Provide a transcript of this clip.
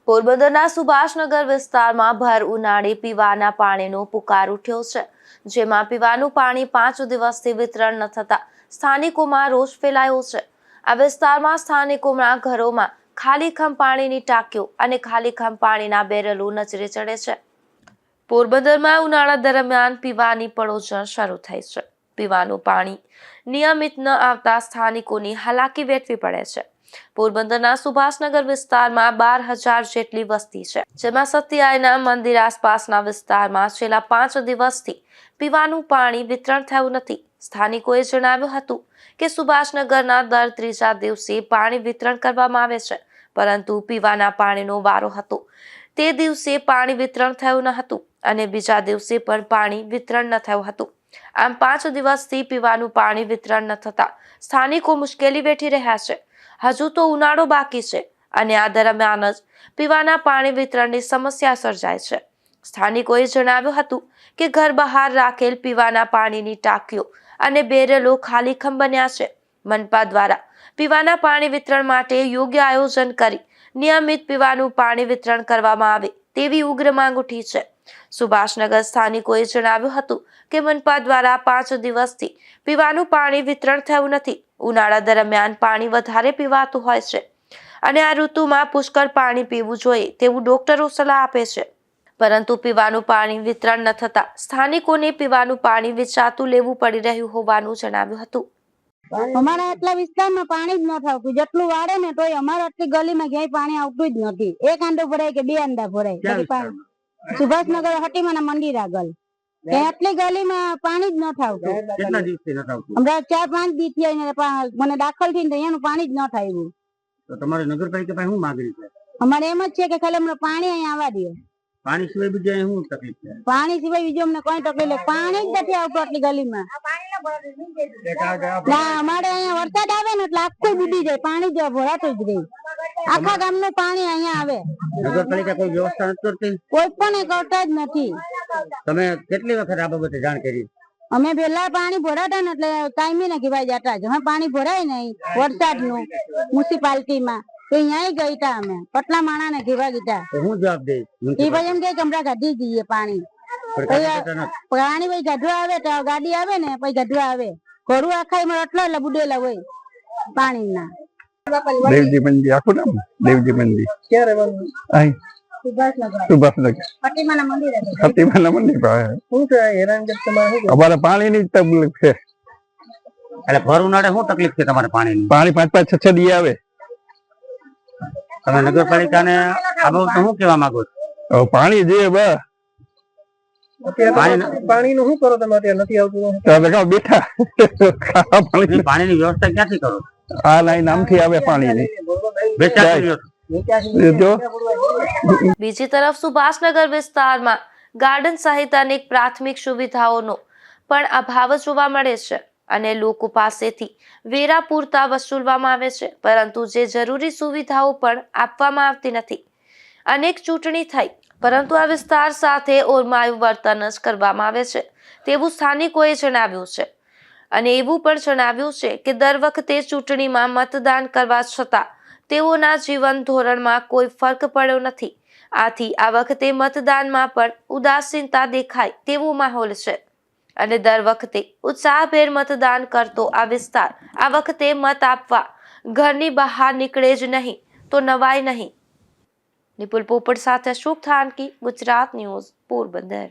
પોરબંદરના સુભાષનગર વિસ્તારમાં ભર ઉનાળે પીવાના પાણીનો પુકાર ઉઠ્યો છે, જેમાં પીવાનું પાણી 5 દિવસથી વિતરણ ન થતા સ્થાનિકોમાં રોષ ફેલાયો છે। આ વિસ્તારમાં સ્થાનિકોના ઘરોમાં ખાલીખમ પાણીની ટાંકીઓ અને ખાલીખમ પાણીના બેરલો નજરે ચડે છે। પોરબંદરમાં ઉનાળા દરમિયાન પીવાની પડોજણ શરૂ થઈ છે। પીવાનું પાણી નિયમિત ન આવતા સ્થાનિકોની હાલાકી વેઠવી પડે છે। પોરબંદરના સુભાષનગર વિસ્તારમાં 12,000 જેટલી વસ્તી છે, જેમાં સત્યાયના મંદિર આસપાસના વિસ્તારમાં છેલ્લા 5 દિવસથી પીવાનું પાણી વિતરણ થયું નથી। સ્થાનિકોએ જણાવ્યું હતું કે સુભાષનગરના દર ત્રીજા દિવસે પાણી વિતરણ કરવામાં આવે છે, પરંતુ પીવાના પાણીનો વારો હતો તે દિવસે પાણી વિતરણ થયું ન હતું અને બીજા દિવસે પણ પાણી વિતરણ ન થયું હતું। આમ 5 દિવસથી પીવાનું પાણી વિતરણ ન થતા સ્થાનિકો મુશ્કેલી વેઠી રહ્યા છે। હજુ તો ઉનાળો બાકી છે અને આ દરમિયાન જ પીવાના પાણી વિતરણની સમસ્યા સર્જાય છે। સ્થાનિકોએ જણાવ્યું હતું કે ઘર બહાર રાખેલ પીવાના પાણીની ટાંકીઓ અને બેરલો ખાલીખમ બન્યા છે। મનપા દ્વારા પીવાના પાણી વિતરણ માટે યોગ્ય આયોજન કરી નિયમિત પીવાનું પાણી વિતરણ કરવામાં આવે તેવી ઉગ્ર માંગ ઉઠી છે। સુભાષનગર સ્થાનિકોએ જણાવ્યું હતું કે મનપા દ્વારા 5 દિવસથી પીવાનું પાણી વિતરણ થયું નથી। ઉનાળા દરમિયાન પાણી વધારે પીવાતું હોય છે અને આ ઋતુમાં પુષ્કળ પાણી પીવું જોઈએ તેવું ડોક્ટરો સલાહ આપે છે, પરંતુ પીવાનું પાણી વિતરણ ન થતા સ્થાનિકોને પીવાનું પાણી વેચાતું લેવું પડી રહ્યું હોવાનું જણાવ્યું હતું। અમારા આટલા વિસ્તારમાં પાણી જ ન થાવતું, જેટલું વાળે ને તોય અમારા આટલી ગલીમાં ક્યાંય પાણી આવતું જ નથી। એક આંડો ભરાય કે 2 આંડા ભરાય। સુભાષનગર હટીમાના મંદિર આગળ આટલી ગલીમાં પાણી જ ન થાવતું। કેટલા દિવસથી ન થાવતું? હમણાં 4-5 દી થયા મને દાખલ થઈને અહીંયાનું પાણી જ ન થાયું। તો તમારે નગરપાલિકા પાસે શું માંગણી છે? અમારે એમ જ છે કે ખાલી અમને પાણી અહીંયા આવવા દે। પાણી સિવાય બીજા શું તકલીફ છે? પાણી સિવાય બીજું અમને કોઈ તકલીફ નથી, પાણી જ નથી આવતું આટલી ગલીમાં। ના, અમારે અહીંયા વરસાદ આવે ને એટલે આખું ડૂબી જાય, પાણી જ ભરાતું જ રહે। આખા ગામનું પાણી અહીંયા આવે। નગરપાલિકા કોઈ વ્યવસ્થા નથી કરતી? કોઈ પણ કરતા જ નથી। તમે કેટલી વખત આ બાબતે જાણ કરી? અમે પેલા પાણી ભરાતા ને એટલે કાયમી ને કહેવાય જતા જ, પાણી ભરાય ને વરસાદનું મ્યુનિસિપાલિટીમાં તો અહીંયા ગઈ હતા। અમે કેટલા માણા ને કહેવા ગયા, હું જવાબ દે એ ભાઈ એમ કે હમણાં ગાડી જઈએ પાણી પાણી ભાઈ ગાઢવા આવે તો ગાડી આવે ને પછી ગાઢવા આવે, ઘરું આખા એટલા બુડેલા હોય પાણીના। દેવજી મંદિર, આખું નામ દેવજી મંદિર। ક્યાં રહેવાનું? અહીં સુભાષનગર હટીમાના મંદિર પાસે। શું છે હેરાનગતિ તમારે? અમારે પાણીની તકલીફ છે। એટલે ભર ઉનાળે શું તકલીફ છે તમારે પાણીની? પાણી 5-5, 6-6 દી આવે। તમે નગરપાલિકાને આ બાબતે શું કહેવા માંગો છો? પાણી જોઈએ બસ। પાણી નું શું કરો તમે? અત્યારે નથી આવતું બેઠા પાણીની વ્યવસ્થા ક્યાંથી કરો? આ લાઈન આમથી આવે પાણીની। બીજી તરફ સુભાષનગર વિસ્તારમાં ગાર્ડન સહિત અનેક પ્રાથમિક સુવિધાઓનો પણ અભાવ જોવા મળે છે અને લોકો પાસેથી વેરા પૂરતા વસૂલવામાં આવે છે, પરંતુ જે જરૂરી સુવિધાઓ પણ આપવામાં આવતી નથી। અનેક ચૂંટણી થઈ પરંતુ આ વિસ્તાર સાથે ઓરમાયું વર્તન જ કરવામાં આવે છે તેવું સ્થાનિકોએ જણાવ્યું છે અને એવું પણ જણાવ્યું છે કે દર વખતે ચૂંટણીમાં મતદાન કરવા છતાં તેઓના જીવન ધોરણમાં કોઈ ફરક પડ્યો નથી। આથી આ વખતે મતદાનમાં પણ ઉદાસીનતા દેખાય તેવો માહોલ છે અને દર વખતે ઉત્સાહભેર મતદાન કરતો આ વિસ્તાર આ વખતે મત આપવા ઘરની બહાર નીકળે જ નહીં તો નવાય નહીં। નિપુલ પોપટ સાથે અશોક થાનકી, ગુજરાત ન્યૂઝ, પોરબંદર।